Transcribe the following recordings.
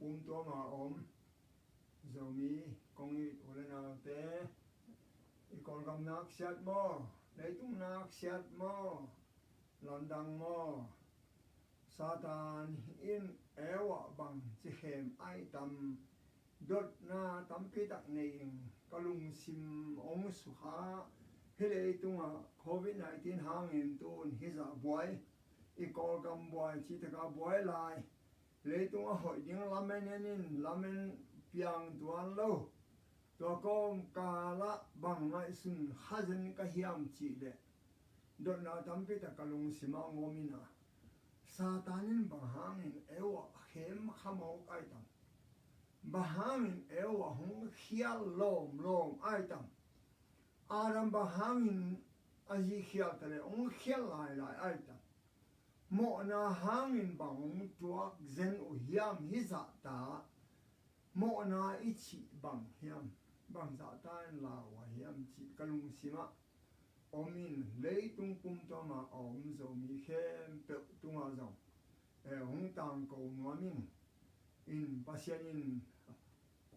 pum tua mà ôm zomi công nghệ ulen nào te còn cầm nạc xét mò lấy tung nạc xét mò landang mò Satan in ewa bằng chỉ khem ai tam đốt na tam pi tak nei kalung sim ong su ha hele tunga COVID-19 hangin tun hiza boy I call gam boy chi ta ka boy lai le tunga hoi ding lamen in lamen piang tuan lo to kom ka la bang ngai sun hazen ka hiam chi le đốt na tam pi tak kalung sima ngomina Satanin bahangin ewa khem khamau ai tam bahangin ewa hung khial lom ai tam Adam bahangin aji khial tale ong khial lai ai tam mo na hangin bang tuak zen u hiam hiza ta mo na ichi bang hiam bang za ta la wa hiam chi kalung sima omin leitung pum to ma om zo mi khem pe tunga zo hong tang ko ngamin in pasien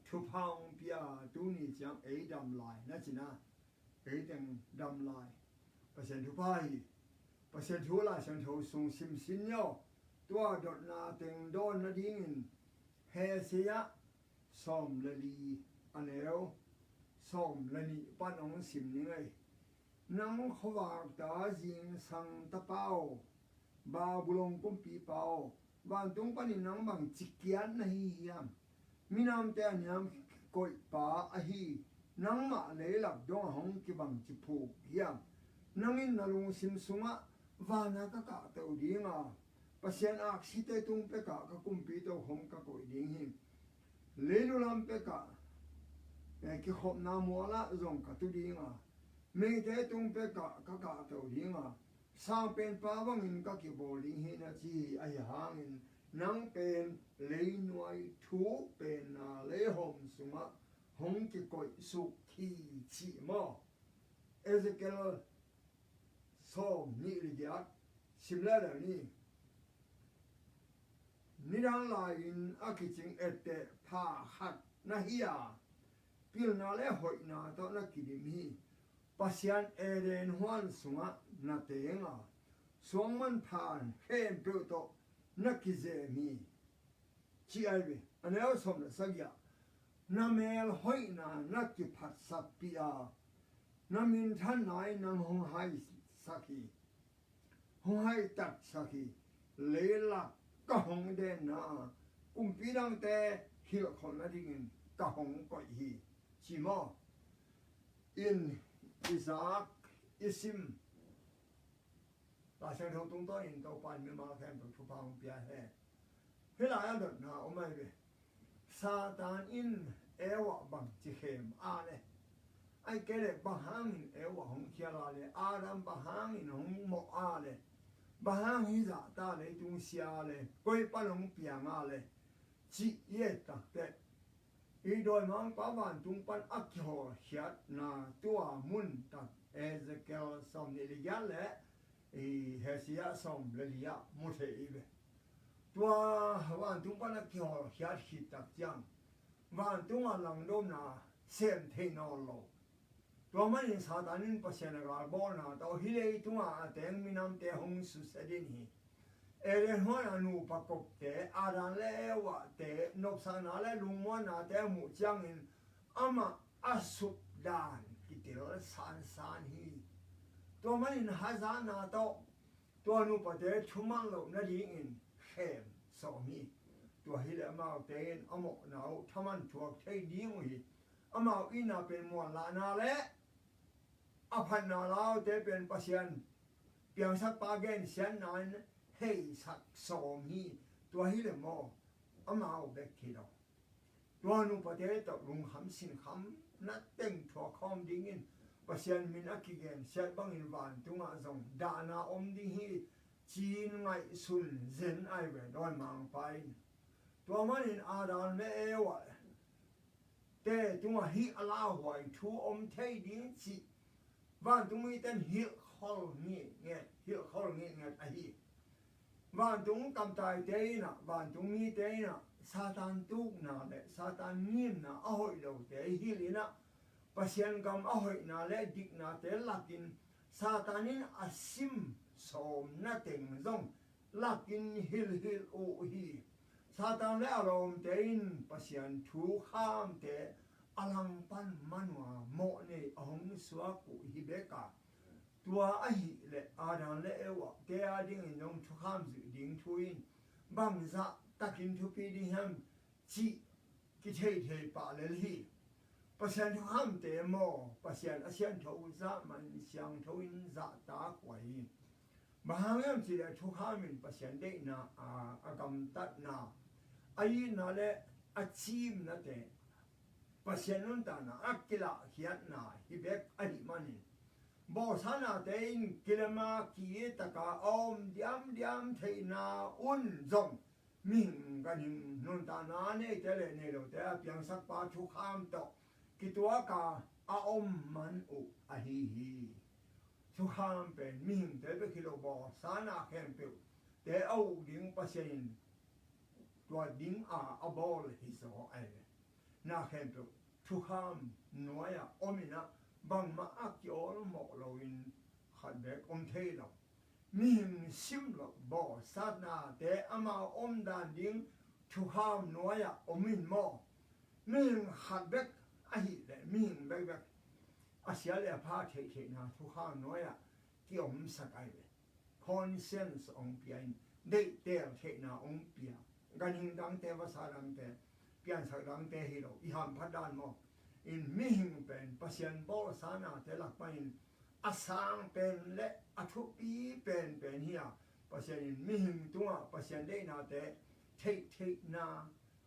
thu phang pia tu ni chang ei dam lai na china ei teng dam lai pasien thu pai pasien thu la sang tho sung sim sin yo tua dot na teng don na ding in he sia som le li aneo som le ni pan ong sim ni ngai nang khawak ta jing sang ta pao ba bulong kum pi pao van tung pani nang bang chikian na hi hiam minam te anyam koi pa a hi nang ma le lak dong hong ki bang chi phu hiam nangin nalung sim sunga vana ka ka to dinga pasien ak site tung pe ka kum pi to hom ka koi ding hi le lu lam pe ka ki khop na mo la zong ka tu dinga mình thế tung pe cả tàu đi mà sang bên pa vang in các cái bộ linh hiện là gì ai hàng in nang bên lấy nuôi thú bên lấy hồng sung á hồng cái cội sụp thì chỉ mà Ezekiel so ni đi giác sim la là ni đang lại in ác cái chính ete pa hat na hiya pil na le hội na to na kidim hi Pasian eren huan sunga na tenga songman phan khem peuto na kize mi chi albe anel som na sagya na mel hoina na ki phat sapia na min than nai nam hong hai saki hong hai tak saki leila ka hong de na pi dang te hil khon na ding ka hong ko hi chi mo in Isaac isim ta sang thâu tung tới in tàu pan mi ma khem thu phang pia he lại ăn được na ông mày về Satan in ewa bằng chỉ khem a ne ai cái này bahang in ewa hong kia la le Adam bahang in hong mo a le bahang hi za ta le tung sia le koi pa long pia nga le chỉ ye tak te I đôi mang pa van tung pan akho hiat na tua mun tak Ezekiel som ni liya le Hesia som le liya mu the ibe tua van tung pan akho hiat hit tak jang van tung lang dom na sem the no lo tua man in Satanin pasien ga bol na to hile tung a teng minam te hong su sedin hi Eren hoa anu pakok te aran le wa te nopsana le lungwa na te mu chang in ama asup dan kitil san hi to man in hazan na to anu pa te chumang lo na ding in khem so mi to hile ama te in amo nau thaman chuak thei ding hi ama ina pen mo la na le aphan na lao te pen pasian piang sak pa gen sian nan hey sak som hi tua hi le mo amao bek ki do tua nu pa te to lung ham sin kham na teng thua khom ding in pasian min akigen sel bang in van tunga zong dana om ding hi chin ngai sun zen ai ve don mang pai tua man in adan me ewa te tunga hi ala hoi thu om thei ding chi van tungi ten hi khol ni nge a hi van tung cầm tài tế na van tung ni tế na ซาตานตุกนาเลซาตานงิมนาอ้อยเราแต่ฮิลินะปัศยันกรรมอ้อยนาเลดิกนาแต่ลักินซาตานินอาซิมสมนาเต็งซงลักินฮิลโอฮีซาตานและอารมณ์เต็นปัศยันถูข้ามแต่อลังปันมันว่าโมเนอหงสวากุฮิเบกาตัวไอเลอาดันเลเอวะเตอาดิ้งนงทุกข้ามสุดิ้งทุยบังซะตักินทุปีดิฮัมจีกิเทเทปาเลลีปัศยันทุกข้ามเตโมปัศยันอาเซียนทอุซะมันเสียงทวินซะตาควายบางอย่างที่เลทุกข้ามินปัศยันเดนาอากำตัดนาไอนาเลอาชีมนาเตปัศยันนุนตานาอักกิลาขียนนาฮิเบกอหิมันิบอสานาเตนกิลมาคีตะกาอมดิอัมเทนาอุนซงมิงกันหิงนุนตานาเนเตเลเนโรเตอเปียงสักปาทุกข้ามตกกิตัวกาอาอมมันอุอหิฮีทุกข้ามเป็นมิงเตเปกิโลบอสานาเข้มเปิวเตเอาดิ้งปัศยันตัวดิ้งอาบอลฮิโซไอนาเข้มเปิวทุกข้ามนัวยาอมินะบางมาอักยอลหมอกเราอินขัดเบกอมเทลมีหิมซิมลบอสานาแต่อามาอมดานดิ้งทุกข้ามนัวยาอมินหมอมีหิมขัดเบกอหิเลมีหิมเบกอาเซียเลพาเทนาทุกข้ามนัวยาที่อมสักไอเลคอนเซนส์องเปียนเดเตลเทนาองเปียกันหิงดังเตวสาดังเตเปียนสักดังเตฮิโรอิฮัมพัดดานหมออินมิหิงเป็นปัศยันบอสานาเตลักไปอินอาสังเป็นและอทุปีเป็นเฮียปัศยันมิหิงตัวปัศยันเดนาเตเทนา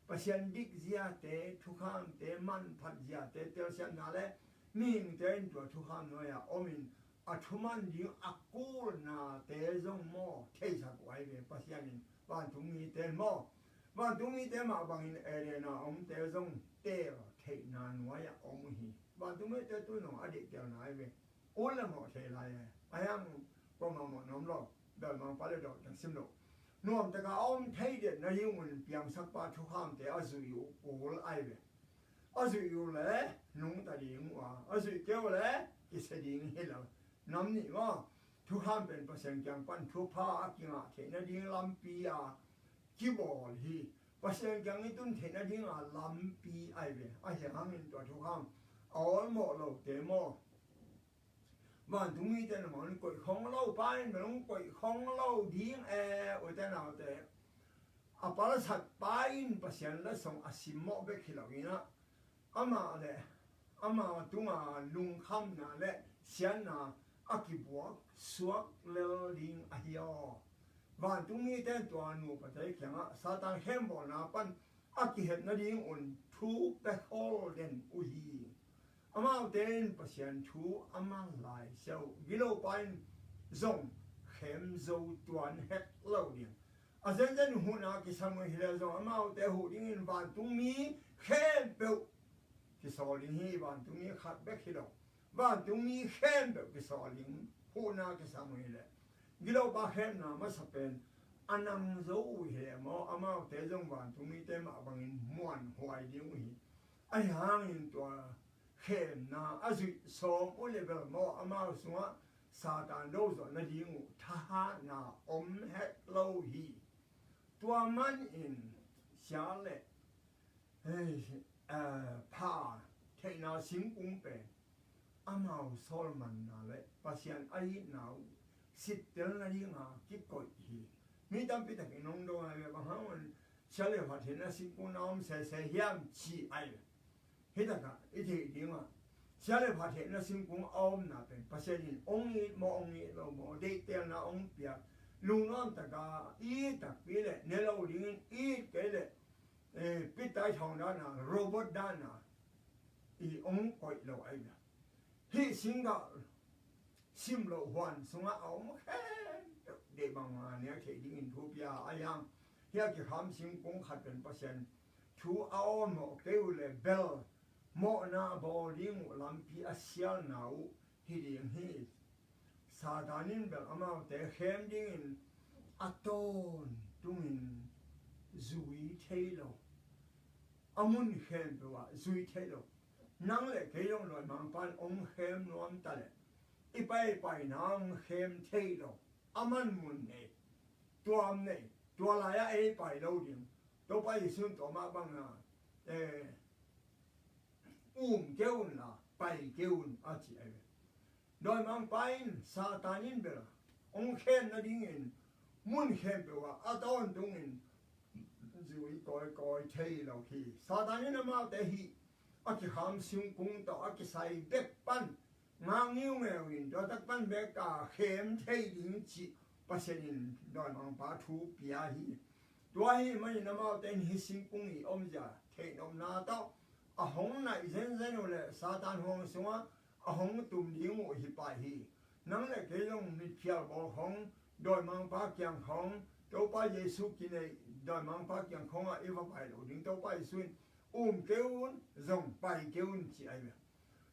ปัศยันดิกเซียเตทุกข้ามเตมันพัดเซียเตเตลเซียนาเลมิหิงเตนตัวทุกข้ามน้อยอมินอทุมันยิงอักกูนาเตจงโมเทสักไว้เวปัศยันบ้านทุงมีเตนโมบ้านทุงมีเตมาบางอินเอเรนาอมเตจงเตเทนานวายอมุหีบางตัวไม่เจอตัวหนออดีตเดียวนายเวโอ้ละหมอเทลายอายังก็มาหมอน้อมรอเดินมาปาเลดอกจังซิมโลนวมแต่ก็อมเทเด็ดนายมันเปียงสักปาทุกข้ามแต่อาศัยอยู่โอ้ละไอเวอาศัยอยู่เลยนุ่งตาดีงัวอาศัยเกี่ยวเลยกิเสดีงเฮลน้ำนี่ว่าทุกข้ามเป็นเปอร์เซ็นต์จังปันทุกผ้ากิงาเทนดีลำปีอากิบอลฮีปัศยันยังนี้ตุ้นเทนดิ้งลำปีไอเวไอเสียงมินตัวทุกคำเอาหมดเราเตมอบ้านทุ่งมีแต่หนมันกดของเราไปเหมือนกดของเราดิ้งอุตนาแต่อาปาลสัตไปปัศยันและส่งอาศิมอเบกิลาวินะอามาเลยอามาตุงลุงคำนาและเสียนาอากิบวกสวกเลลิงอาฮิโอบ้านตุ้งมีแต่ตัวหนูปัจจัยแข็งซาตานเข้มบ่อนาปันอากิเหตุนาดิ้งอุ่นทูเปโฮเดนอุฮีอามาเดนปัศยันทูอามาลายเซลกิโลปันซงเข้มโซตัวนเฮ็ดเล่าเดียงอาเซนเซนหูนากิสามุฮิเลซงอามาเตหูดิ้งบ้านตุ้งมีเข้มเปวกิสอลิงฮีบ้านตุ้งมีขัดเบกฮิโลบ้านตุ้งมีเข้มเปวกิสอลิงหูนากิสามุฮิเลกิโลบาเห็นนะมาสเปนอันนั้นจะอุ้ยเหรอมาอามาเตจงวันทุ่มีเตมาบังอินม้วนหวยดิ้งอุ้ยไอ้หางอินตัวเห็นนะอาศัยสมอุเลเบลมาอามาสัวซาตานโดซอนดิ้งอุทหารนะอมเฮตโลฮีตัวมันอินเสียเล่พาเทนาสิงกุงเป็นอามาโซลมันนะเล่ปัศยันไอ้หนาวสิทธิ์เดินอะไรมาคิดก่อยฮีมีตามพิธีน้องดูอะไรบางครั้งมันเฉลี่ยพัฒนาสิ่งกูน้อมเสียเฮียมชีไอเฮ็ดกันอีทีเดียวเฉลี่ยพัฒนาสิ่งกูอ้อมน่ะเป็นภาษาจีนองค์นี้มองนี้เรามองเด็กเตี้ยน่ะองค์เปียลุงน้องตะกาอีตะปีเลยเนเราดิ้งอีเกเลยปิดตาช่องด้านน่ะโรบอทด้านน่ะอีองค์ก่อยเราไอ้เนี่ยที่สิงห์ซิมโลวันสงเอามาแค่เด็กบางมาเนี่ยเขดิ้งทุบยาอายังเฮียกี่คำสิงคงขัดเป็นเปอร์เซ็นต์ชูเอาหมอเกวเลยเบลหมอนาบอลิงลำพีอาเซียนหนาวฮิดิงฮิซาดานินเบลอามาแต่เข้มดิ้งอัตโตนตุงินซุยเทโล อามุนเข้มตัวซุยเทโลนั่งเลยเกยงลอยมังปันองเข้มนวมตะเลยอีไปนั่งเข้มเทโลอามันมุนเนี่ยตัวเนี่ยตัวลายไปโลดิมตัวไปสุนตัวมาบังนะเกี่ยวนะไปเกี่ยวอาจีไอโดยมังไปซาตานินเบลองเข้มนั่นดิ่งมุนเข้มเปว่าอาตอนตรงนี้จุยก้อยเทโลคีซาตานินมาแต่ฮีอากิหามซิงกุงต่ออากิใส่เบ็ดปันงางนิ้วแมวินตัวตักปันเบกาเข้มเทลิงจีปัสนินโดยมังปาทูปียฮีตัวฮีมันนมาแต่ฮีซิงกุงอีอมจ่าเทนอมนาต่ออาหงน่ะเซนเลยซาตานหงสวะอาหงตุ่มดิ้งโอฮิปาฮีนั่งเลยเกยงมิเพียบอหงโดยมังปาเกียงหงตัวไปเยซูกินเลยโดยมังปาเกียงหงอ่ะเอวไปโลดิ้งตัวไปสุนเกี่ยวส่งไปเกี่ยวจีไอเบ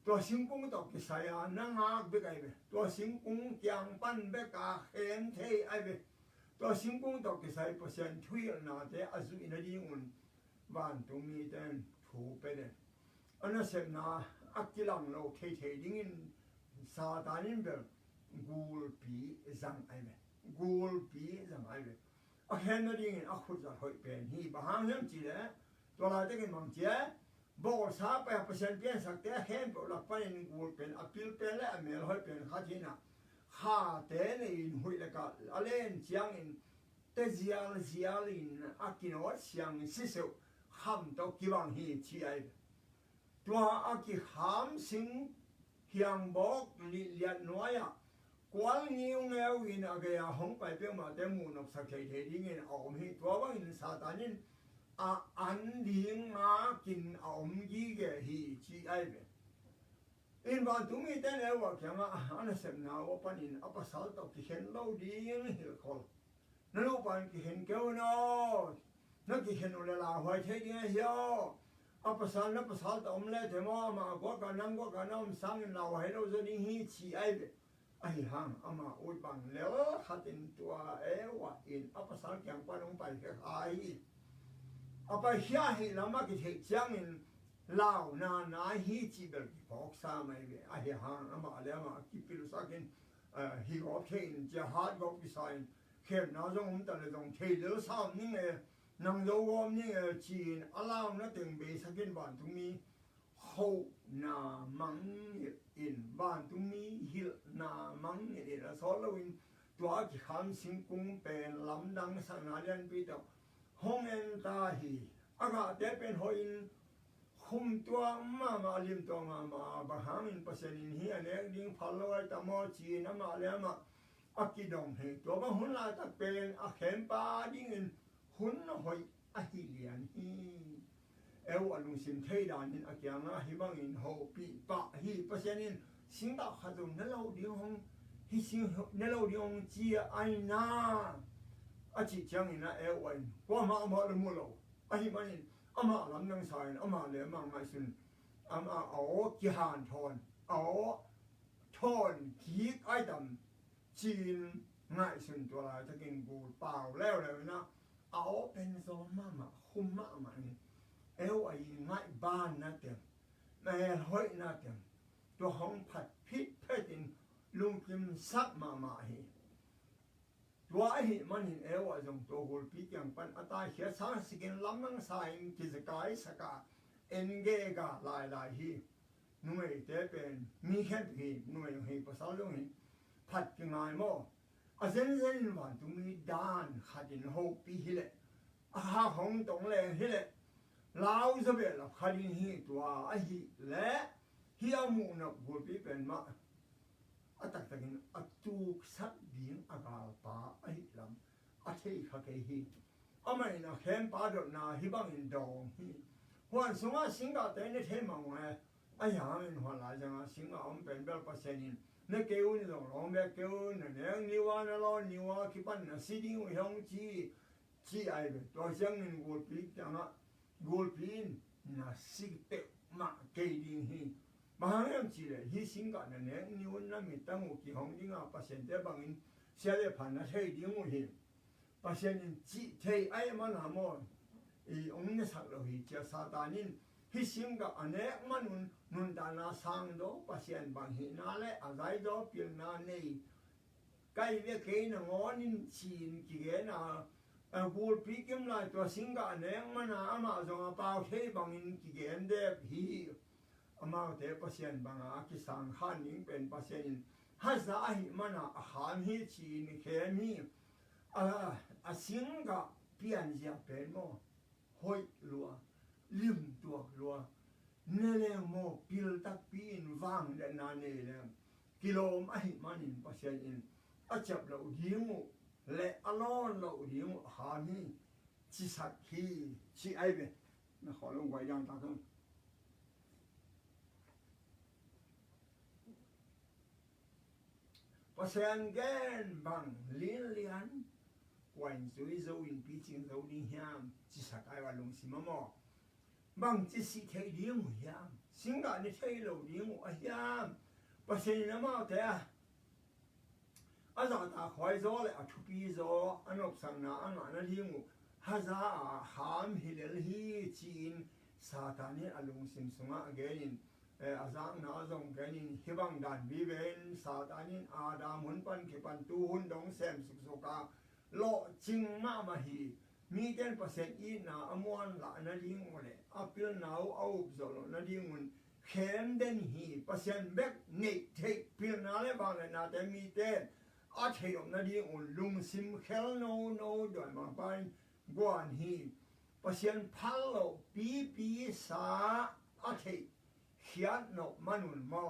ตัวสิงกุ้งตกกิสายนั่งหักเบกไอเบตัวสิงกุ้งเกียงปั้นเบกาเข็มเทไอเบตัวสิงกุ้งตกกิสายเปอร์เซ็นต์ทุยนาเตอสุอินาดีอุนบ้านตรงนี้เต็นถูไปเลยอันนั้นเสนาอักกิลังเราเทดิ้งซาตานินเบลกูลปีจังไอเบกูลปีจังไอเบอักเห็นนาดิ้งอักขุดจะหอยเป็นฮีบางเรื่องจีเลยตัวเราจะกินมังเจ้บอกสาไปเปอร์เซ็นต์เปลี่ยนสักแต่เห็นบอกหลักไปในกูเป็นอภิลเป็นและเมลหอยเป็นข้าที่น่ะข้าแต่ในหุ่ยแล้วก็อะไรเชียงอินเตจิอาลินอากินวัดเชียงสิเซลคำตัวกิวังฮีชีไอตัวอากิหามสิงเฮียงบอกลิเลียนน้อยอะกวนนิ้วเงาอินอะไรอะหงไปเปียมาแต่มูนอสักเทดิ้งอินออกมีตัวว่าอินซาตานินอันดิ้งมากินอมยี่เกฮีจีไอเบอินบ้านตุ้งอีแต่แล้วว่าแค่มาอันนั้นเสพนาว่าปันอินอัปสาลตกิเห็นเราดิ้งเหือคอลนั่นลูกปันกิเห็นเกวนอนั่นกิเห็นอุลลาหอยเทดิ้งเหี่ยวอัปสาลนับสาลตอมเล่เทมามากว่ากันนั่งว่ากันน้ำสังเราให้เราจะดิ้งฮีจีไอเบไอ้ห่างอามาอุดบังแล้วขัดอินตัวว่าอินอัปสาลแกงปานลงไปแค่ไอเอาไปเฮียฮีแล้วมากิเทจังอินลาวนาฮีจีเบลกิพอกซาไม่เวไอ้ห่างอามาแล้วมากิปิลุสักินฮีกอบเทนจะฮาร์ดกอบกิไซน์เข้มน่าจงแต่ละจงเทเลสามนี่ไงนังโยวอมนี่จีนอาลาวนั่นถึงเบสักินบ้านตรงนี้โฮนามังอินบ้านตรงนี้ฮิลนามังอินแล้วสอนเราอินตัวกิขามสิงกุงเป็นลำดังสังหารยันปีเดียวห้องเอ็นตาฮีอากาศเป็นหอยคุมตัวมาลิมตัวมาบางหามินเปอร์เซ็นต์เฮียเล็กดิ้งพัลลอยตะมอจีนมาแล้วมาอักกิดองเฮตัวบางหุ่นลายตะเป็นอักเข็มปาดิ้งหุ่นหอยอหิเลียนฮีอลุงสินเทดานินอักยังฮิบังอินโฮปีปะฮีเปอร์เซ็นต์สิงดาขัดนั่นเราดิ้งห้องฮิสิงนั่นเราดิ้งจีไอนาอาจิจังอินะวันว่ามาละมุโลอาฮิมันอามาลำนังสายอามาเลยมังไม่สุนอามาเอากิหานทอนเอาทอนขีกไอดำจีนง่ายสุนตัวลายถ้ากินกูเปล่าแล้วเลยนะเอาเป็นโซมาคุมมาเนี่ยไอ้ง่ายบ้านนะเต็มแม่ห้อยนะเต็มตัวห้องผัดพิษเพดินลุงกิมซักมาเฮตัวไอ้มันเห็นว่าจงตัวหัวปีกยังปันอัตราเขียนสารสกินลำนังสายกิจกายสกาเอ็นเกกาลายฮีหน่วยเตเป็นมีแค่ฮีหน่วยฮีภาษาลงฮีผัดยังไงมั่วอาเซนวันตรงนี้ด้านขัดินหกปีฮิเลอาหาของตรงแรงฮิเลลาวจะเป็นหลักขัดินฮีตัวไอ้ฮีและฮีอามูนับหัวปีเป็นมาอัตตะกินอัตุกสัดดิ้งอากาปาไอ้ลำอัตเทขะเกฮีอามันนะเข้มปาดนาฮิบังอินดองฮีหัวสงฆ์สิงห์แต่ในเทมังเว้ไอ้ยามันหัวลายจังสิงห์อมเป็นเบลปัสเซนินในเกวนี่ต้องลองแบบเกวนั่นเองนิวานะลอนิวาคิปันนะซีดิ้งวิหงจีไอเบตัวเสียงนี่กูปีจังกูปีนนะสิเตมาเกดิ้งฮีบางอย่างจีเลยฮิสิงห์นั่นเองนิวนั่นมีตั้งอุกิหงดิ้งปัสเซนเตบางอินเสียเลยผ่านนะเทดิ้งอุหิปัสเซนินจีเทไอ้มันหามอน องค์เนี่ยสักเราหิเจ้าซาตานินฮิสิงกับอันเอกมันนุนตานาสังโดปัสยันบางหินาเลอะไรโดเปียงนาเนยใกล้เวกนงอนินชีนกิเกนาบูดปีกิมไลตัวสิงกับอันเอกมันอามาจงอาเปาเทบางอินกิเกนเดบฮีอามาเทปัสยันบางอาคิสังขันนิงเป็นปัสยันฮัซาหิมันอาหารฮิชีนเคมีสิงกับเปียนเสียเป็นโมหอยลัวลิมตัวลัวเนเลโมพิลตักปีนวางเดนานเนเลกิโลมหิมันินปัสยันอาจับเราดิงและอลอนเราดิงหามีชิสักฮีชิไอเบนะขอลงไว้ยังตาขึ้นปัสยันแกนบังเลียนเลียนวันสุยโซอินปีจิงโซดิฮามจิสักไอวันลงสิมามอบางจิสิเทเดียงหัวยามสิงกาในเทโลเดียงหัวยามปัสยันน้ำมาเถอะอาจารย์ตาคอยโซเลยทุปีโซอันอบสังนาอันนั้นเดียงหัวฮัซาหามฮิเลลฮีจีนซาตานีอารมณ์สิมสงะเกนินอาจารย์นาจงเกนินฮิบังดันวิเวนซาตานีอาดามุนปันเขปันตูหุนดงเซมสุกโซกาโลจิงมามาฮีมีเดนเปอร์เซ็นต์อีน่าอมวนละนาดิงวันเลยอัพเปิลนาวเอาบจโลนาดิงวันเข้มเดนฮีเปอร์เซ็นต์เบกเนตเทคเปิลนาเลบางเลยนาแต่มีเดนอาเทียมนาดิงวันลุงซิมเคลโนโนด้วยมาไปกวนฮีเปอร์เซ็นต์พัลโลปีสาอาเทียขียนนกมันวันมอ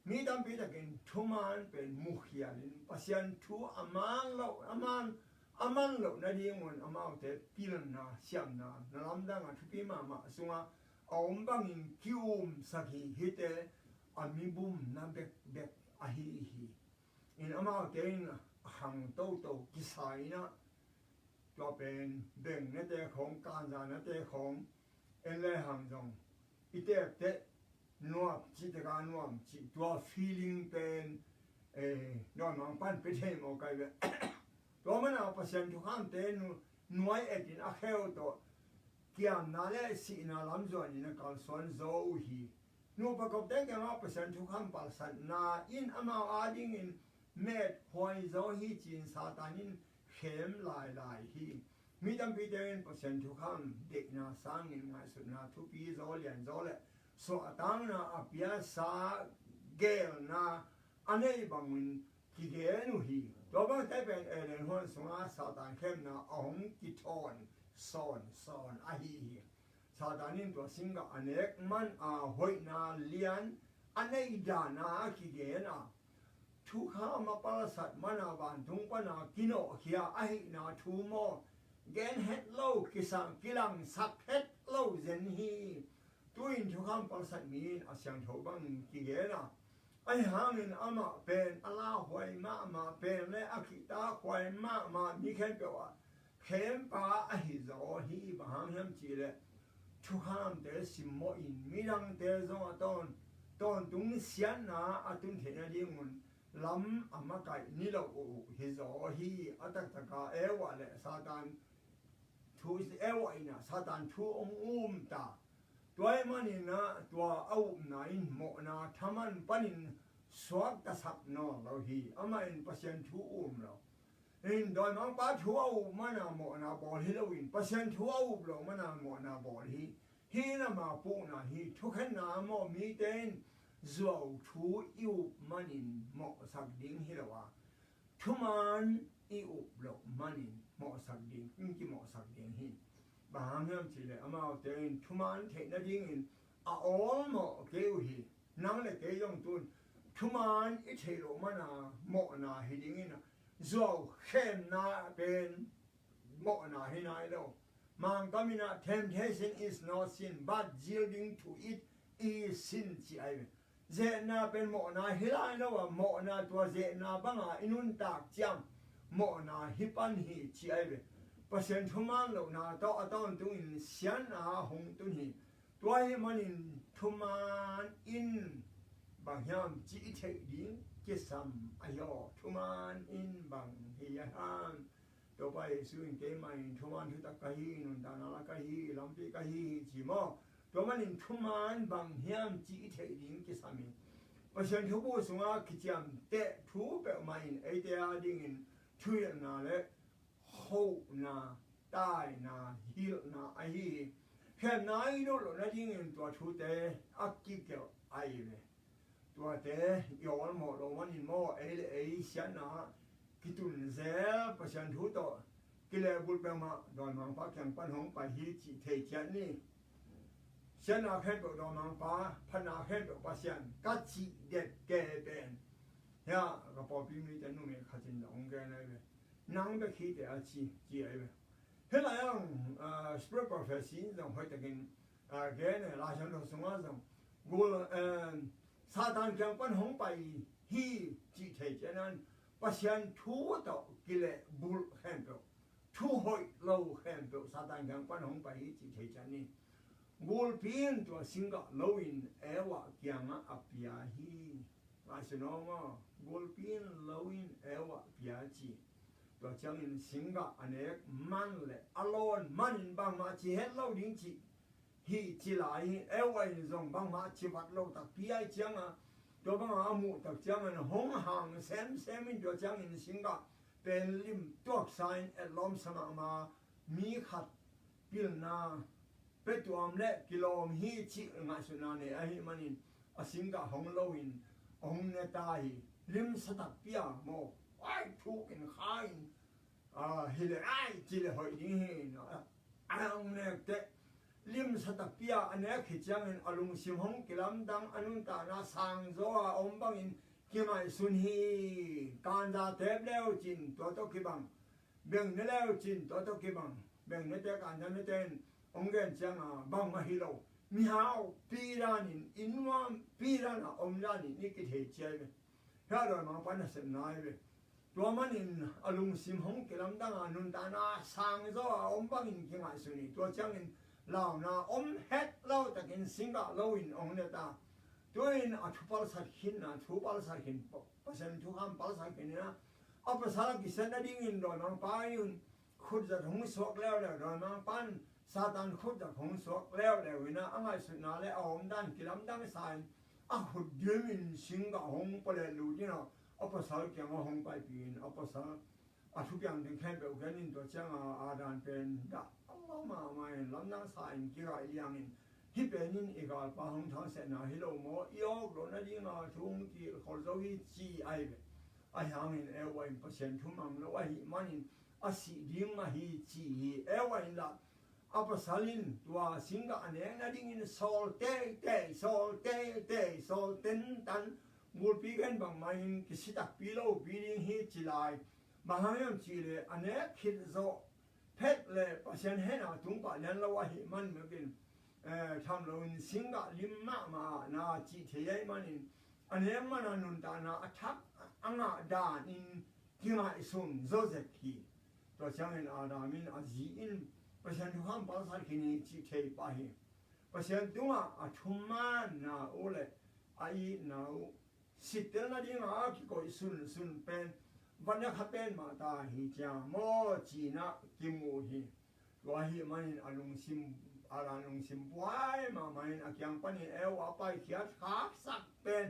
มีดำปีตะกินทุมันเป็นมุขยาลินเปอร์เซ็นต์ทุอามันโลอามันโลนาดีมันอามาเตปีลนาเสียมนานาลำดังอ่ะทุกปีมาสุงาเอาบังอินคิวมสักฮีฮิตอามีบุมนาเบกอาฮีอินอามาเตอินหังโตกิสายนะตัวเป็นเบ่งนั่นเตของการจานั่นเตของเอเลหังจงอิเตเตนวบจิตการนวบจิตตัว feeling เป็นนอนมังปันไปเทมโอเคเวตัวมันเอาเปอร์เซ็นต์ทุกครั้งเต้นหน่วยเอ็ดินอาเขวตัวเกี่ยมนั่นแหละสินาลำจวนนี่การสอนโซฮีนูประกอบเต้นกันว่าเปอร์เซ็นต์ทุกครั้งปัสสันนาอินอามาอาดิงอินเม็ดหอยโซฮีจีนซาตานินเข้มลายฮีมีดำปีเต้นเปอร์เซ็นต์ทุกครั้งเด็กนาสร้างอินง่ายสุดนาทุกปีโซเลียนโซเลso atangna apia sa gel na ane bangun kigenu hi to bang tai pen elen hon sunga satan khem na ong kiton son a hi satanin to singa anek man a hoina lian ane dana kigena thu kha ma palasat mana ban thung pana kino khia a hi na thu mo gen het lo kisang kilang sak het lo zen hiตัวอินทุกคำปัลสัตมีนอาเซียนทบังกิเกนะไอหางินอามาเป็นอาลาหวยมาเป็นและอาคิตาหวยมามีแค่เปล่าเข้มปาอหิโซฮีบางแห่งจีเลทุกคำเตสิมโมอินมีดังเตซงตอนตุงเสียนาตุงเทนดีมุนลำอามาไกนี่เราฮิโซฮีอัตตะกาเอวะเลซาตานทูเอวะอินะซาตานทูองตาตัวมันนี่นะตัวเอาไหนหมอนาทำมันปนินสวกกษัตริย์นอเราฮีอามาอินเปอร์เซ็นต์ทูเราอินโดยมังป้าทัวมันน่ะหมอนาบอลฮีเราอินเปอร์เซ็นต์ทัวเรามันน่ะหมอนาบอลฮีน่ะมาปูน่ะฮีทุกขณะหมอมีเต้นจวบทูอิวมันอินหมอสักดิ่งฮีเราว่าทุมันอิวเรามันอินหมอสักดิ่งกี่หมอสักดิ่งฮีบางเรื่องที่เลยอามาเดินทุมันเทนดิ้งอินอาออลโมเกี่ยวฮีนั่งเลยเกี่ยงตุนทุมันอิเทโรมันน่ะหมอนาฮิดิ้งอินะจวบเข้มนาเป็นหมอนาฮินายโลมังก็มีนะ temptation is not sin but yielding to it is sin ที่ไอ้เจน่าเป็นหมอนาฮิลายโลว่าหมอนาตัวเจน่าบังอ่ะอินุนตากจำหมอนาฮิปันฮีที่ไอ้เปอร์เซ็นต์ทุมันเรานาต่อต้นตุอินเสียนอาหงตุนีตัวให้มันอินทุมันอินบางอย่างจีเทดิงกิสัมอายอทุมันอินบางเฮียฮัน ตัวไปซื้อเกมใหม่ทุมันทุตะกะฮีนุนตานาลกะฮีลำปีกะฮีจีมอตัวมันอินทุมันบางเฮียมจีเทดิงกิสามีประชันทุบุสุงาคิจามเตะทุเปอมาอินไอเดียดิ่งอินทุยนาเลโฮนาตายนาฮิลนาไอฮีแค่นายโดนแล้วดิ่งอินตัวทุเตอักกิเกลไอเวตัวเตยอลหมดลงมันอินโมเอเลเอเชียนากิตุนเซลประชันทุโตกิเลบุลเปมาดอนมังปาแข่งปันหงไปฮีจิเทเจนี่เชนาเห็นดอนมังปาพนาเห็นปัสยันกัจจิเด็ดเกเป็นเฮียก็พอพิมีแต่นุ่มขัดจินดองแกนั่นเองนั่งไปคิดแต่อาชีจีไอ้เว้ยเฮ้ยยังสเปรย์โปรเฟสซี่จังหอยตะกินแกเนี่ยราชนุสงฆ์จังกูซาตานแข่งปันหงไปฮีจิเทเจนั้นปัสยันทั่วต่อกิเลบุลเห็นตัวทุหอยเราเห็นตัวซาตานแข่งปันหงไปฮีจิเทเจนี่กูเปลี่ยนตัวสิงห์เราอินเอวะเกียงอัปยาฮีราชน้องกูเปลี่ยนเราอินเอวะพิอาจีตัวจังอินสิงห์อันเอกมันเลยอารมณ์มันบางมาจีเห็นเราดิ้งจีฮีจีไหลเอวะอินซงบางมาจีวัดเราตักพิอาจังตัวบางอามูตักจังอินหงหางเซมอินตัวจังอินสิงห์เป็นลิมตัวสายเอลอมสมามามีขัดพิลนาเป็ดตัวเล็กกิโลฮีจิงาสุนาเนไอฮิมันอินสิงห์หงเราอินองเนตายลิมสตักเปียโมไอทุกอินขายฮิเลไอจิเลหอยดิ้งหินองเนตลิมสตักเปียอันนี้ขิจังอินอลุงสิมหงกิลัมดังอนุนตานาสังโซอมบังอินกิมาสุนฮีการดาเทปเลวจินตัวตกิบังเบ่งเนเลวจินตัวตกิบังเบ่งเนเตการดาเนเตนองเกนจังบังมาฮิโลมีหาวปีรานินอินวามปีรานะอมรานินนี่กิเทเจเวเฮาดอนมาปันเสนนายเวตัวมันอินอลุงสิมหงกิลัมดังอนุนตานาสังโซอมบังอินกิมาสุนีตัวจังอินลาวนาอมเฮ็ดลาวตะกินสิงกะลาวอินองเนตาตัวอินอทุปัลสักหินนะทุปัลสักหินปัสยันทุกคำปัลสักหินนะอัปสารกิเซนดิ้งอินดอนมังปายุนขุดจะหงสวกแล้วดอนมังปันซาตานขุดจะหงสวกแล้ววินะอังไงสุดนาเลอมดันกิลัมดังสายขุดยืมินสิงกะหงปเลลูจินะอัปสารเกี่ยงหงไปปีนอัปสารทุกอย่างถึงแค่เบลแค่นินตัวเจ้าอาดานเป็นดะอัลลอฮ์มาไม่ลำดังสายกิรายยังอินที่เป็นนินอีกาปะหงทางเสนาฮิโลโมยอกโลนัดิงาทุ่งที่ขอโซฮิจีไอเบไอหังอินเอวอินเปอร์เซ็นต์ทุ่มังโลไอฮิมันอินอาศิดิงมาฮิจีเอวอินละอัปสาลินตัวสิงกะอันเองนัดิงอินโซลเตโซลเตโซลเตนตันมูลปีกันบางมาอินกิสิตักปีโลปีดิงฮิจิไลบางอย่างจีเลอันเอกคิดโซเพชรเลยเปอร์เซ็นต์เห็นทุ่งปะเลี้ยงโลไอฮิมันเหมือนกันทำเราสิงกะลิมมานาจีเทียมันอินอันนี้มันนุนตานาทักอังอาดานินกิมาอิสุนโซเซกีตัวช่างอินอาดามินอาจีอินเปอร์เซ็นต์ทุกคำภาษาคินีจีเทียไปเปอร์เซ็นต์ตัวทุมานนาโอเลไอนาสิเตนาดิงอาคิโกอิสุนเป็นวันนี้ขับเป็นมาตาฮิจาโมจีนากิมูฮิตัวฮิมันอินอลุงซิมอารานุงสิมบวยมาไม่นักยังปนิเอวอาไปเขียดขาสักเป็น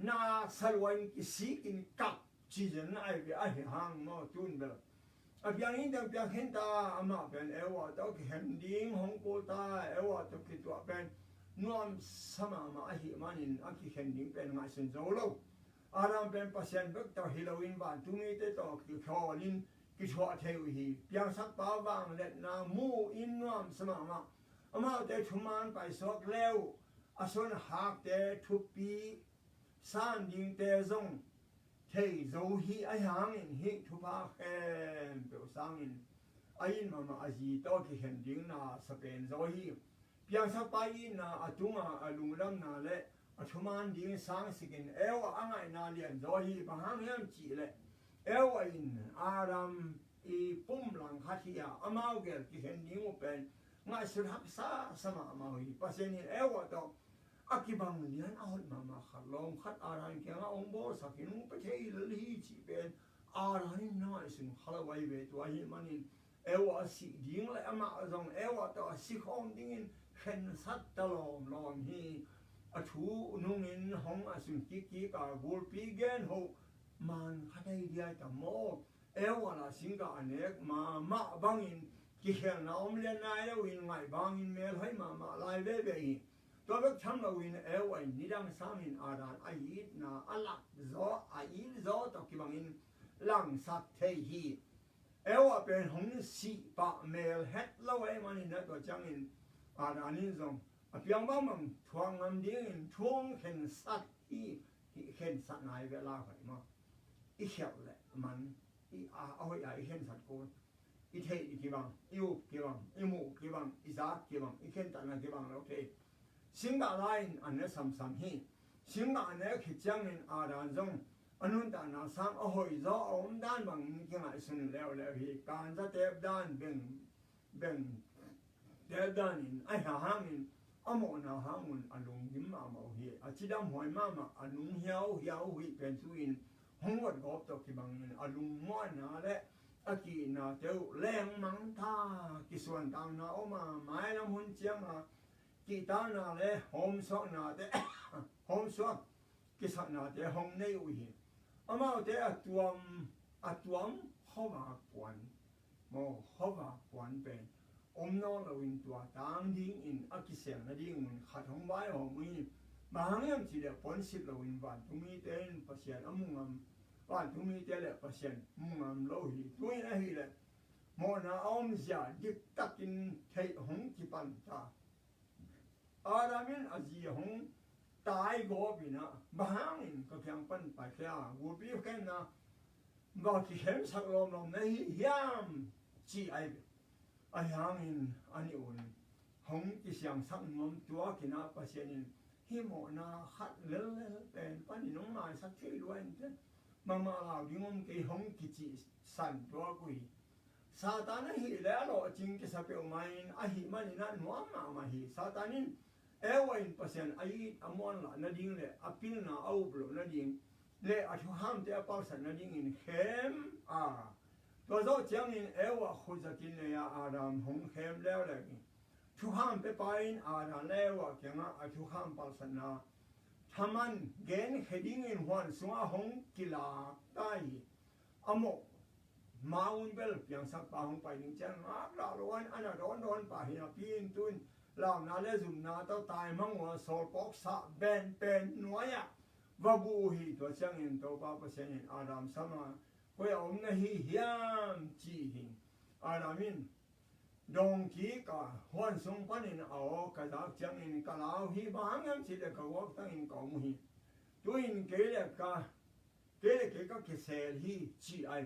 นาสลวนกิสิกินกับจีเจนไอเบียไอหางมาจุนเบลอาเพียงนี้เดียวเห็นตาอามาเป็นเอวตอกเห็นดิ้งของกูตาเอวตอกตัวเป็นนวมสมามาไอหิมันินอากิเห็นดิ้งเป็นไงสินโซโลอารามเป็นปัสยันเบิกตัวฮิโลวินบ้านตุนี้เตตอกคอลินกิชวะเทวีเพียงสักปาวางเล็ดนามูอินนวมสมามาอามาเตทุมันไปสวกเลวอาส่วนหากเตทุปีสานดิงเตซงเทโซฮีไอหางอินฮิทุพาเข็มเปียวสังอินไออินมาอาจีโตที่เห็นดิงนาสเปนโซฮีเพียงสักไปอินนาอตุงอาลุงลำนาเลอาทุมันดิงสังสิกินเอวอังไงนาเลียนโซฮีบางหางยามจีเลเอวอินอารามอีปุ่มหลังคัติยาอามาเกลที่เห็นดิ้งเป็นง่ายสุดฮักษาสมามาฮีปัสยันเอวต่ออากิบังเลียนเอามาขัดลมขัดอารามเกี่ยงองโบสักินุปเทยลลีจีเป็น aranin na isin halawai ve to hi manin ewa si ding le ama zong ewa to si khom dingin khen sat talom lom hi a thu nungin hong asin ki ka gol pi gen ho man khatai dia ta mo ewa la singa anek ma bangin ki hel na om le na le win ngai bangin mel hai ma lai ve ve hi to bek tham lo win ewa ni dang samin aran a yit na alak zo a yit zo to ki bangin lang sak thei hi ewa pen hong si pa mel het lo e mani na to changin aranin zong a piang bang bang thuang ngam ding thuang khen sat hi khen sat nai ve la hai ma i khel le man i a hoi ai khen sat ko i thei i ki bang yu ki bang i mu ki bang i za ki bang i khen ta na ki bang lo thei singa line an ne sam hi singa ne khi changin aran zong anun ta na sam a hoi zo om dan bang ki ngai sun le hi kan za te dan ben te dan in ai ha hang in amo na hangun alung dim ma mo hi a chidam hoi ma anung hiao hui pen su in hongwat gop to ki bang in alung mo na le a ki na teu leng mang tha ki suan tang na oma mai lam hun chiang na ki ta na le hom so na te hom so ki sa na te hong nei u hi ama te atuam hova kwan mo hova kwan pen om no lo in tua tang ding in a ki seng na ding khat hong bai ho mi ma hang yam chi le pon sit lo in ban tu mi ten pasien amungam ban tu mi te le pasien mungam lo hi tu in a hi le mo na om zia dik takin thei hong ki pan ta aramin azi hong tai go bina bahang in ka kyang pan pa kya wo bi ken na ba ki hem sak lom lom nei hiam chi ai a hang in ani un hong ki siang sak mom tua ki na pasien in hi mo na khat le pen pan ni nong mai sak chi luan te mama la dingom ke hong ki chi san tua kui satana hi le lo ching ki sa pe main a hi mani na no ma hi satanin ewain pasien ai amon la na ding le apil na au blo na ding le a thu ham te pa san na ding in khem a to zo chang in ewa khuzakin le ya adam hong khem le le thu ham pe pain a na le wa kyanga a thu ham pa san na thaman gen heading in hwan sunga hong kila tai amo maun bel piang sak pa hong pai ning chang a la loan ana don pa hi na pin tun lao na le zum na to tai mang wa sol pok sa ben pen noya va bu hi to chang in to pa pa sen in adam sama ko ya om na hi hiam chi hi adamin dong ki ka hwan sung pan in ao ka da chang in ka lao hi bang am chi le ka wok tang in ko mu hi tu in ke le ka ke sel hi chi ai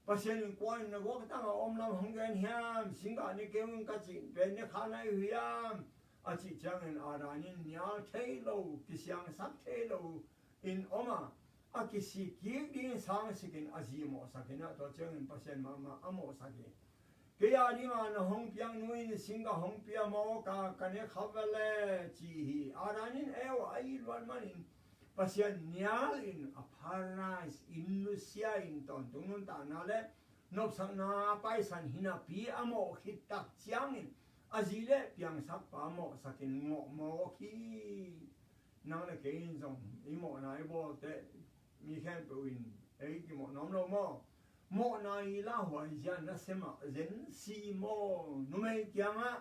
pasien quan na wok ta om lam hong gen hiam singa ni keun ka chi ben ne khana hiam a chi chang en aranin nyal thailo ki siang sak thailo in oma a ki si ki din sang sikin azimo sakena to chang en pasien mama amo saki ke ya ni ma na hong piang nui ni singa hong pia mo ka kane khavale chi hi aranin ewa ai lwan manin pasien nyal in a paradise in lucia in ton tungun ta na le nop sang na pai san hina pi amo khit tak chiang in azile piang sak pa mo sakin mo khi nang le ke in zong i mo na i bo te mi khen pe win ei ki mo nom lo mo na i la hwa jan na sema zen si mo nu me kyang a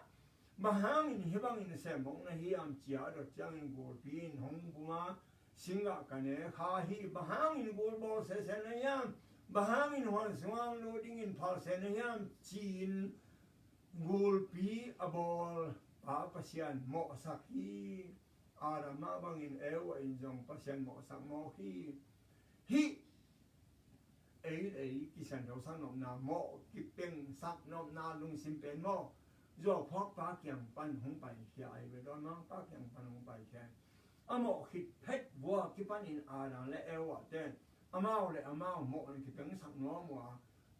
mahang in hebang in se mong na hi am chia do chang in go pin hong buma singa kane kha hi bahang in gol bo se na yam bahang in hon swang loading in phal se na yam chin gol pi abol pa pasian mo sakhi ara ma bang in ewa in jong pasian mo sak mo hi ei ki san do san nom na mo ki peng sak nom na lung sim pen mo zo phok pa kyang pan hong pai khia ai we don ma pa kyang pan hong pai khia amo hit pet wa ki pan in ara le ewa ten amao le amao mo le ki peng sak no mo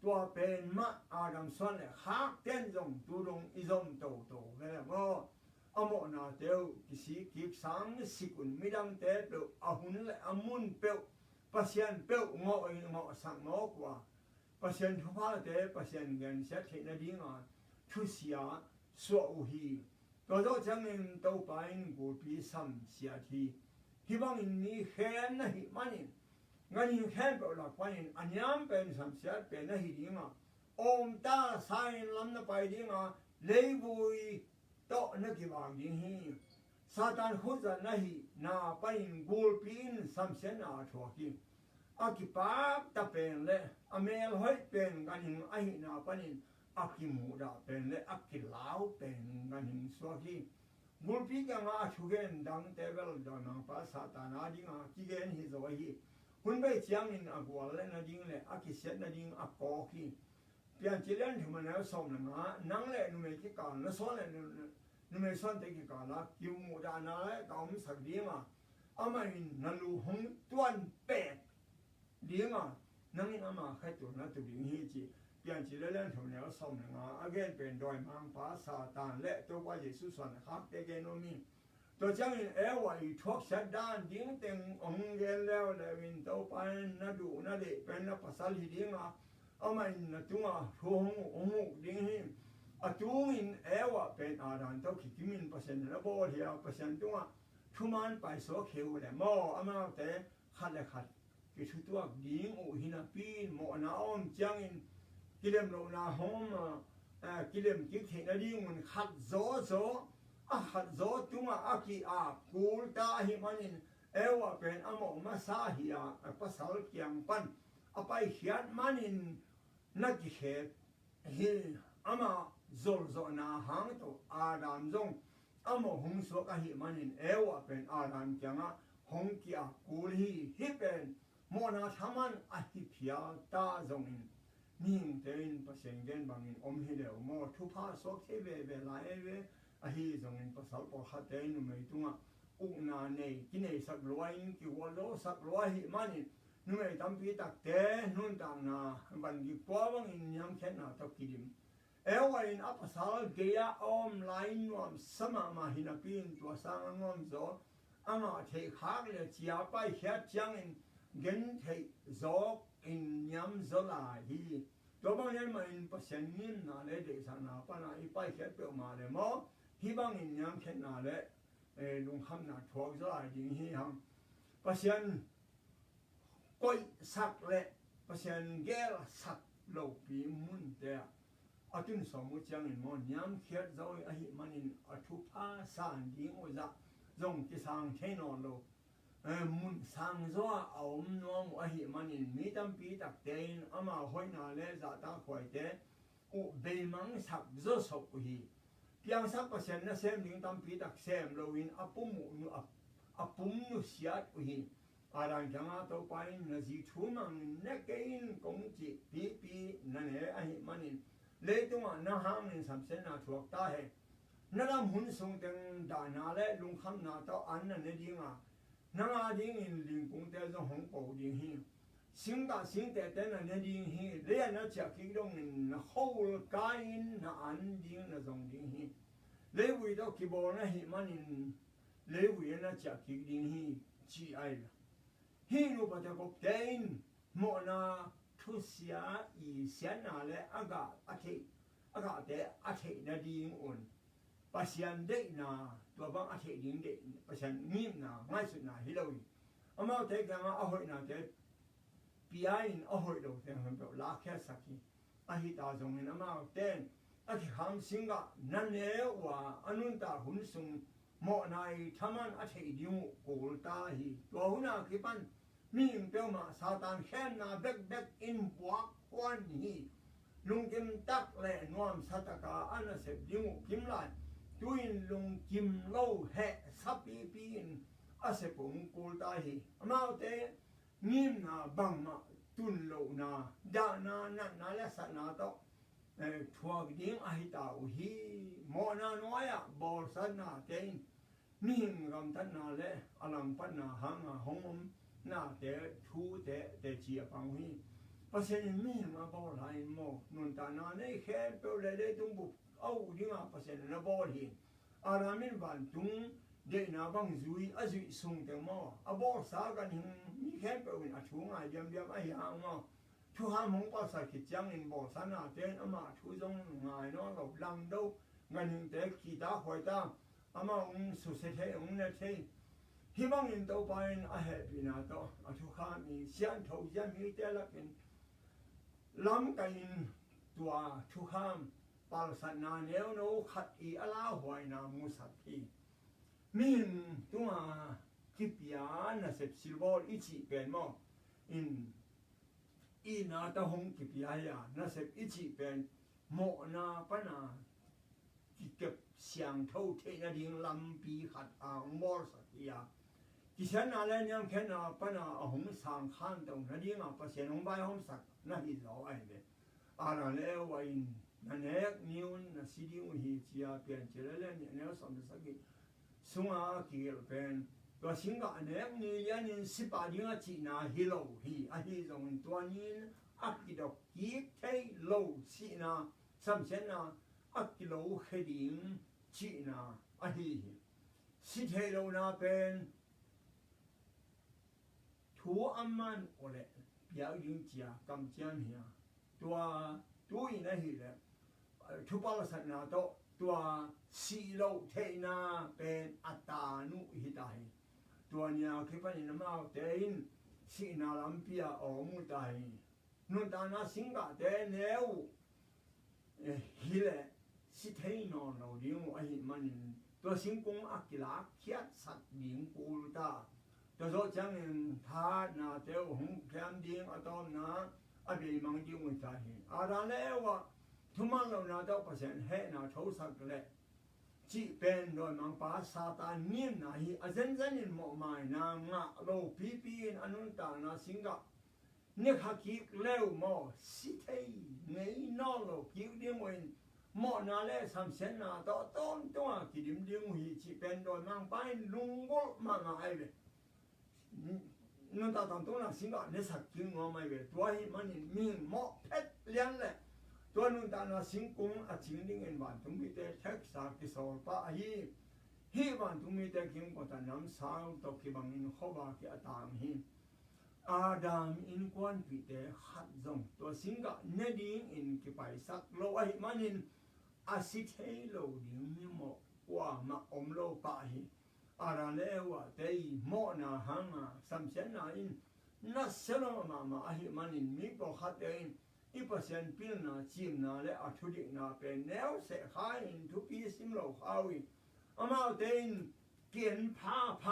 tua pen ma adam son le khak ten jong tu dong izom to le mo amo na teu ki si ki sang sikun midang te lo ahun le amun pe ปัศยันเป้างอสังงอกว่าปัศยันทุพาเตปัศยันเงินเสียเทนดิ้งอ่ะทุเสียสวอุฮีตัวโตจังเงินตัวไปกูปีซ้ำเสียทีที่บางอินนี้แค่นะฮิมันอินงั้นฮิแค่เปล่าไปอินอันยามเป็นซ้ำเสียเป็นนะฮิดิ้งอ่ะอมตาสายลำนับไปดิ้งอ่ะเลยบุยโตนักบางดิ้งฮีซาตานขุดจะนะฮินาไปอินกูปีนซ้ำเสียนาทัวกิอากิปาบตะเป็นเลยอเมลห้อยเป็นกันหิงไอหินาปนินอากิมูดาเป็นเลยอากิลาวเป็นกันหิงสวกีบุลปีกังอาชุเกนดังเทเวลดอนังภาษาตานาดิงอากิเกนฮิโซฮีหุ่นไปเชียงอินอากวาเลนาดิงเลยอากิเซนาดิงอากอกีเปลี่ยนจิเลนที่มันแล้วสมนะนังเลยนุเมกิการละส่วนเลยนุเมส่วนเตกิการละกิมูดานาเลยกาวมิสักดีมาอามาอินนัลูหงตวนเป็ดดีงอ่ะนั่งอินอามาแค่ตัวนั้นตัวดิ้งฮีจีเปลี่ยนจิเลนที่มันแล้วสมนะอาเกนเป็นดอยมังภาษาตานและตัวว่าเยซูสอนนะครับเตเกโนมีตัวจังอินว่าอีทอกเสดานดิ้งเต็งองเกลแล้วเลยวินตัวไปนัดดูนัดเดเป็นนับภาษาลีดิ้งอ่ะอามาอินนัดตัวทุ่งดิ้งฮีอาตัวอินว่าเป็นอาดันตัวคิดมินเปอร์เซ็นต์แล้วบอกเฮียเปอร์เซ็นต์ตัวทุมันไปโซเขียวเลยมออามาแต่ขัดเลยขัดกิจตัวดิ้งโอหินาปีนหมอนาอมจังอินกิเลมโลนาหอมกิเลมกิเทนดิ้งมันขัดโซขัดโซตัวอากิอากูลตาหิมันินว่าเป็นอมอมาซาฮิอาภาษาเกียงปันอาไปเขียนมันินนักเขตฮิอามาโซนาหังตัวอาดามจงอามาหงสวกหิมันินว่าเป็นอาดามเกียงหงกีอากูลฮิเป็นโมนาทามันอหิพิยาตาจงอินนิ่งเต็นประเสงเกนบางอินอมฮิเลวโมทุพาสวกเทเวเวลาอหิจงอินภาษาปหัดเตนุไม่ตัวอุนาเนกินเอสักรวยกิวโลสักรวยหิมันินนุ่มตั้มปีตักเตนุ่นต่างนาบันกิปัวบางอินยังแค่นาตะกิดิมว่าอินอัปสาลเกียออมไลน์วมสมามาหินาปีนตัวสร้างงอมโซอามาเทขากเลยเจียไปเขียจังอินเงินเทโซอินยำโซลาฮีตัวบางยันมาอินเปอร์เซ็นต์นินนาเลเดชานาปนาอีไปเขียเปียวมาเลยมั้งฮีบางอินยังแค่นาเลลุงคำนาทวกโซลาดิฮีฮังเปอร์เซ็นต์ก้อยสักเละเปอร์เซ็นต์เกลสักโลปีมุนเดียอาตุนสมุจังอินมอนยามเขียดโซอหิมันอินอทุพาสานดิงโอจะจงที่สังเทนอนโลมุนสังโซเอาโน้มอหิมันอินมีตั้มปีตักเตนอามาหอยนาเลจะตาข่อยเตอุเบมังสักโซสกุฮีเพียงสักเปอร์เซ็นต์นะเซมดิงตั้มปีตักเซมโลวินอปุมุนุอปุมนุเสียกุฮีอารังจังอาตัวไปนะจีทูมังเนกเอินกงจีปีนั่นเองอหิมันอินเลยตัวน่าห้ามในสัมเสนาถูกตาเหนั่นละหุ่นทรงเต็งดานาและลุงคำนาตัวอันนั้นดิ้งนั่งดิ้งอินลิงกงเตจงหงปูดิ้งฮีสิงแต่เต้นนั้นดิ้งฮีเรียนนั่นจะคิดตรงนั้นโฮลกายนั่นอันดิ้งนั่นจงดิ้งฮีเลยวิโตคิโบนะฮิมันอินเลยวินั่นจะคิดดิ้งฮีจีไอละฮีรูปะจะกบเต้นโมนาทุเสียอีเสียนาเลอากาอาเทเตอาเทนาดีงอุ่นปัศยันเดนาตัวบางอาเทดิงเดปัศยันงิมนาไม่สุดนาฮิโลวีอามาเตกังอาหอยนาเตปีไอน์อาหอยโลเตงมันเป็นลาแค่สักทีอาฮิตาจงอินอามาเตนอาทิคำสิงกะนั่นเอว่าอนุนตาหุ่นสุงโมนายทามันอาเทดิงโกลตาฮีตัวหุ่นอาคิปันมีอิงเปียวมาซาตานแค่นาเบกอินบวกควันฮีลุงกิมตักเล่นวมสัตกาอันเสพดิงกิมไลตุยนลุงกิมโลเหสับปีนอาเสพงกูลตาฮีมาเตงิมนาบังมาตุนโลนาดานานันนาเลสนาโตทวกดิงอาฮิตาอุฮีโมนาโนยาบอลสันนาเตนมิงกำตันนาเลอลังปันนาหังหงน่าเตะทูเตะเจียปังฮีเพราะฉะนั้นมีมาบอกหลายโมนุนตานาในแค่เปล่าเลยตุ้งบุกเอาดิ้งเพราะฉะนั้นบอกฮีอารามินวันตุ้ง để nào bằng duy ở duy sung tiếng mò ở bỏ xa gần hình mi khép ở bên ở chú ngài điềm điềm ấy hàng mò chú ham không bao giờ kịch chẳng nên bỏ xa nào tên mà chú giống ngài nó lộc lăng đâu ngài hình tế kỳ ta hỏi ta mà ông sụt thế ông này thế hy vọng in đâu bên ở hệ bên nào đó ở chú ham mi xiên thầu xiên mi tế là bên lắm cái tua chú ham bao sát na nếu nó khát ý ở lao hoài na mu sát thì mình tua kịp ya na sep silver ít chỉ bên mà in na ta hong kịp ya na sep ít chỉ bên mộ na pa na kịp xiang thâu thế na điên lâm pi khát mor sát ya chỉ xem na lên nhang khen na pa na hong sang khan tông na điên pa xem hong bai hong sát na hi lo ai đấy là lẽ vậy na nét nhiều na xí đi hi chia biển chỉ là lên nếu xong được cái sung kia bên và sinh cả nét như vậy nên 18 điểm chỉ na hi lâu hi giốngตัวนี้กิโลกี่เท่โลสินะ3,000นะกิโลแค่ดิ่งจีนะhi 10เท่โลนะเป็นทูอัมมันโอเล่เปียยิงเจียกำเจียนเฮียตัวอินนะฮีเลยทุบาลสันนาโตตัวสีโลเทนาเป็นอัตตานุหิตาฮีตัวเนี้ยคือเป็นน้ำเอาเต็นสีนาลัมพิอาอมุตาฮีนุ่นตานาสิงกะเตเนวฮีเลยสิเทนอนเราเดียวไอ้มันตัวสิงกงอักกิลาเขียดสัตว์ดิงปูตาตัวโซจังท่านาเจ้าหงแคมดิงอะตอมนะอะเบมังจิงใจอาดาแล้วว่าทุมันเรานาเจ้าประเสริฐให้นาโชสักเลยจีเป็นโดยมังปาซาตานเนี่ยนะฮีอาเซนเซนินหมอมายนางะโลปีนอนุนตานาสิงกะเนี่ยขักกิเลวหมอสิเทไงนอโลกิวเดียมวินหมอนาเลสามเซนนาต่อต้นตัวกิดิมเดียงฮีจีเป็นโดยมังปาลุงกุลมังไอเวนั่นตาตอนตัวนั้นสิงห์เนี่ยสักจริงงอไม่เว้ตัวที่มันมีหมอกเพชรเลี้ยงเลยตัวนู้นตาน่ะสิงห์กงอาชิงดิ้งเงินบานตุ้มมีแต่เท็กซัสที่สอบป้าฮีบานตุ้มมีแต่กิมก็แต่น้ำสาวตกที่บางอินข้อบาที่อาตามฮีอาดามอินควันปีแต่ขัดจงตัวสิงห์เนี่ยดิ้งอินกี่ไปสักโลไอ้มันอาศิเทโลดิ้งมีหมอกว่ามาอมโลป้าฮีอาราเลวะเตยโมนาหังสัมเชนนาอินนัสเซโลมาอหิมันอินมีปอขัดเองอีปัสยันพิลนาจิมนาเลอัทุดิกนาเป็นแนวเสขายอินทุปีสิมโลขาวิอามาเตยเกียนพ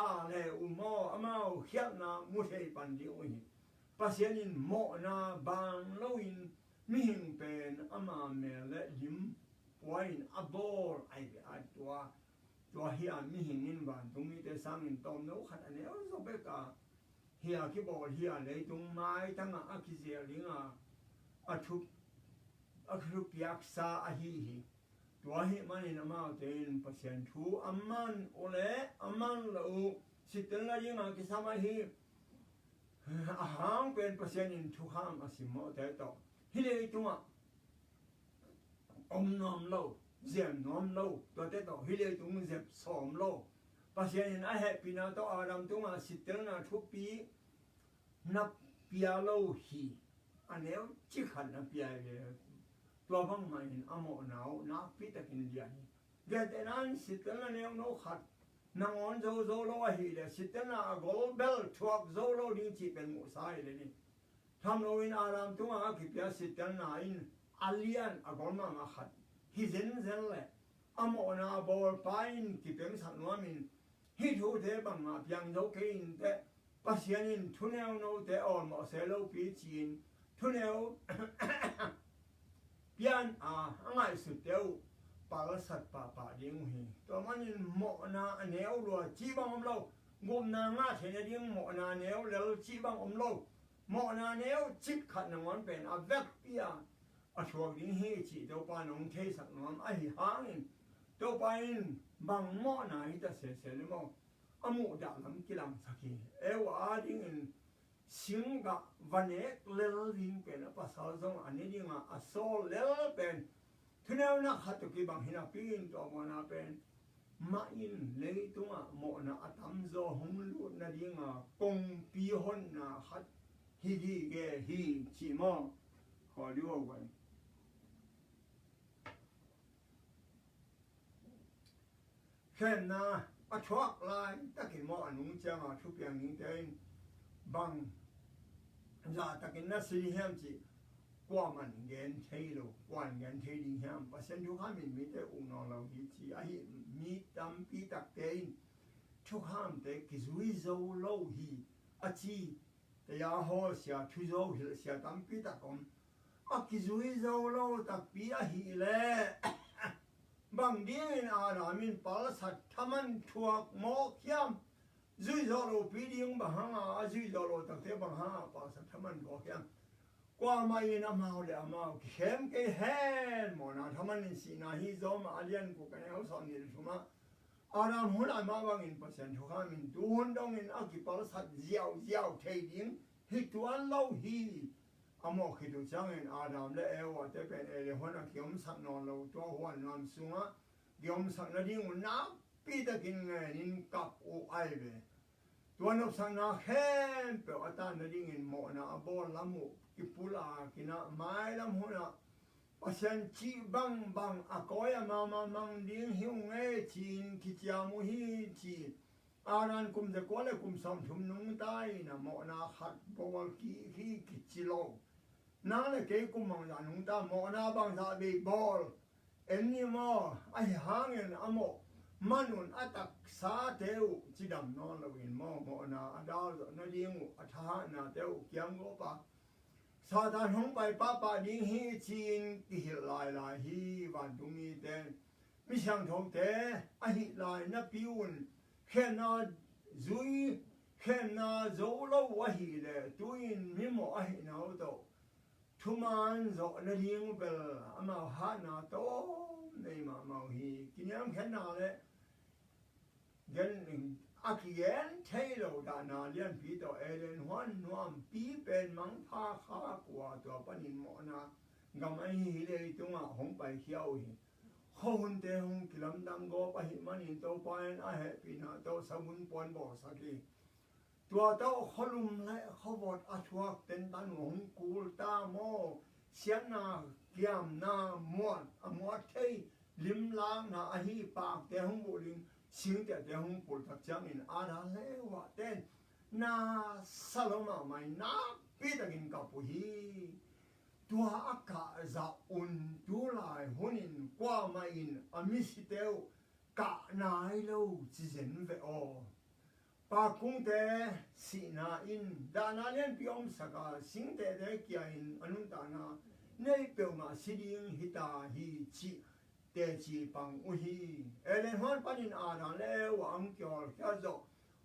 าเลอุโมอามาเขียนนามุเทปันดิอุหิปัสยันอินโมนาบางโลอินมิหิงเป็นอามาเมเลยิมปวอินอับบอลไอเบอตัวเฮียมีหินินบ้านตรงนี้แต่สร้างอินตอมโนขัดอันนี้เอาสเปกาเฮียคิดบอกเฮียเลยตรงไม้ทั้งอาคิเซียลิงอาทุบยักษาอาฮีตัวเฮียมันอินมาเต็นเปอร์เซ็นต์ทูอามันโอเล่อามันเราสิเตนละยิงอาคิสามาฮีอาหางเป็นเปอร์เซ็นต์อินทุกห้ามอาสิโมแต่ต่อฮิเลยตรงอมนอมเราเสียงน้อมโลตัวเด็ดต่อฮิเลตุงเจ็บสอมโลปัจจัยนั้นไอ้เหตุปีนั้นตัวอาดัมตัวมาสิเตอร์นาทุกปีนับปีโลฮีอันนี้จิขันนับปีเลยตัวบางมันอโมนาวนับปีตะกินเดียนเด็ดนั้นสิเตอร์นาเนี่ยโนขัดนางอนโซโลฮีเลยสิเตอร์นาโกลเบลทวกโซโลดิ้งจีเป็นมุสายเลยนี่ทำโลวินอาดัมตัวมาคิดว่าสิเตอร์นาอินอัลเลียนอากอลมามาขัดฮิเซนเลยอโมนาบอลไปน์ที่เป็นสัตว์น้อยมินฮิทูเทบังมาเพียงโลกินแต่ปัจจัยนั้นทุนเอลโนเตออนมาเซโลปีจีนทุนเอลเพียงง่ายสุดเดียวปาลสัตป่าเดียงหิตัวมันโมนาเนลรัวจีบังอมโลงมนาง่าเทนเดียงโมนาเนลแล้วจีบังอมโลโมนาเนลจิตขัดนางวันเป็นอเวกเปียช่วงนี้เฮจิตัวปานองเทสักน้ำไอ้หางตัวปานบางหม้อไหนจะเสียเลยมั้งอโมดาลำกิลังสักทีว่าดิ้งสิงกับวันเอกเลลดิ้งเป็นภาษาจงอันนี้ดิ้งโซเลลเป็นทุนเอาหน้าขัดตุกีบางหินาปีนตัวมันเป็น mà in lấy tung à mộ na atam zo hong lu na đi ngà công pi hon na hát hi ge hi chỉ mò họ đi vào vậy khen na a thoát lại ta cái mò anh cũng chẳng à chụp yang những tên bằng ra ta cái na sĩ hiểm chỉ qua mình gen thấy rồi quan gen thấy đi hiểm và sen chú ham mình tới ung nó lâu hi chỉ ai mi tâm pi tắc tên chú ham tới cái duy dâu lâu hi à chiแต่ยาหัวเสียทุโจหิเสียตั้มปีตะกอมอักกิจุยโจโลตักปีอะหิเลบางดีนอารามินปาลสัตทมันทวกโมกยามจุยโจโลปีดิงบังฮาจุยโจโลตักเทบังฮาปาลสัตทมันโมกยามกว่ามาอินามาเลยอามาเข้มเกยเฮนโมนาทมันสินาฮิโจมาอาเลียนกูกันเอาสอนนี่ชุมาอารามหุ่นอามาบางอินเปอร์เซ็นต์ทุกขามินดูหุ่นดงอินอากิปาลสัตเจียวเทดิงฮิตวันเล่าฮีอโมคิดูจังอินอารามและเอวแต่เป็นเอเลหัวนักยมสักนอนเราตัวหัวนอนสูงอ่ะยมสักนาดีงนับปีตะกินเงินนินกับโอไอเวตัวนกสักนาแค่เปิดอัตานนาดีงินโมนาบอลลำหูกิปุลากินะไม้ลำหัวนะปัศยันจีบังอากอยมามังดิ้งหิวเงจีนกิจยามุฮีจีอารันกุมจะกวาเลกุมสมทุมนุ่งตายนะโมนาขัดบวลกีกิจิโลนั่งเลยเกกุมมังจานุ่งตาโมนาบังซาเบบอลเอ็นนี่มอไอหางเงินอโมมันนุนอัตักสาเทวจิดำนอนเราเห็นโมนาอดาวนาดีงูอัฐานาเทวเกียงโลปะซาตานหงไปป้าดิ้งฮีจีนกิหิลายฮีวันตุมีเตนมิช่างทงเตอหิลายนับพิวน์แค่นาจุยแค่นาโจโลวะฮีเลตุยินมิโมอหินาโตทุมันโจนาดิ้งเปลอามาหานาโตในมาฮีกินยามแค่นาเลกันอากิเอนเทโลดานาเลียนปีโตเอเลนหันนวมปีเป็นมังพาขากว่าตัวปนินโมนากำไอฮีเลยตรงอ่ะหงไปเขียวฮีคนเตหงกิลำดังโกปะหิมันอินโตปานอาเหปีนาโตสมุนปอนบ่สักทีตัวโตขลุมและขบดอาชวกเต็นตันหงกูลตาโมเสียนาเกียมนามวดเทลิมลางนาอหิปากเตหงบุลิงสิ่งแต่เตหงปุลทักจังอินอาดาเลวะเต้นนาสลมาไม่นาปีตะกินกับปุฮีตัวอากาศจะอุ่นดูลายหุ่นินกว่ามาอินอามิสิเตวกะนายโลจิเซนเวโอปากุงเตสีนาอินดานาเลียนพิอมสกาสิงเตเดกียอินอนุตานาในเปียวมาสิดิงฮิตาฮิจิเตจิปังอุฮีเอเลนฮอนปันินอาดาเลวอังเกียวแค่จบ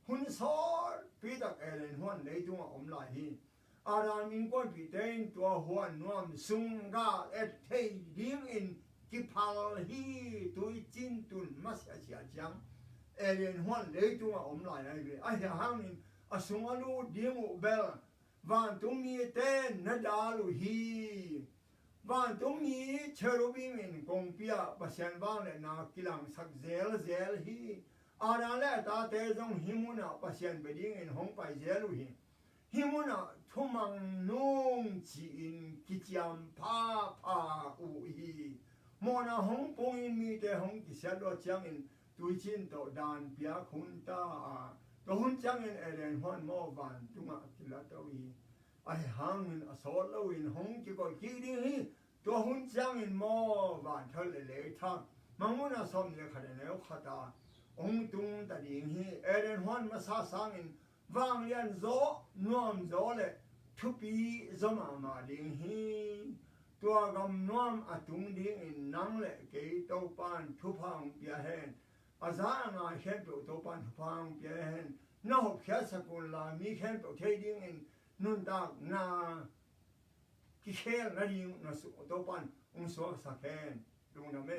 หุ่นสอดปีตักเอเลนฮอนในตัวอมลายฮีอารามินก้อนปีเต็นตัวหัวนวมสุงกาเอทเทดิงอินกิพัลฮีตุยจินตุนมัสยาเสียจังเอเลียนหัวนเลยตัวอมลายอะไรไปไอ้ห่างนินอสุงอลูดิงอุเบลวันตุมีเต็นนาดาลุฮีวันตุมีเชอรูบิมินกงเปียปัสยันวันเลนากิลังสักเซลฮีอาราเลตาเตจงหิมุนาปัสยันไปดิงอินหงไปเซลุฮีฮิมุนาทุมังนุ่งจีนกิจยามพาอุฮีโมนาหงปงอินมีแต่หงกิเสดอจังอินตุยจินโตดานเปียคุนตาตัวหุ่นจังอินเอเลนฮอนโมวันตุงะกิลาตวีไอหังอินอโซลวินหงกิก็กิดิฮีตัวหุ่นจังอินโมวันทะเลทังมังมุนาสมเลขะเดเนวขตาองตุงตะดิงฮีเอเลนฮอนมาซาสังอินวางเรียนโซนวมโซเลทุปีสมาดิงฮีตัวกำนวมอตุงดิงอินนังเลเกยโตปานทุพังเปียเฮนอาซางาเข็นเปียวโตปานทุพังเปียเฮนนอกแค่สกุลลามีเข็นเปียวเทดิงอินนุนตากนากิเชลนาดิงนาสุโตปานองสวกสักเฮนลุงนะเม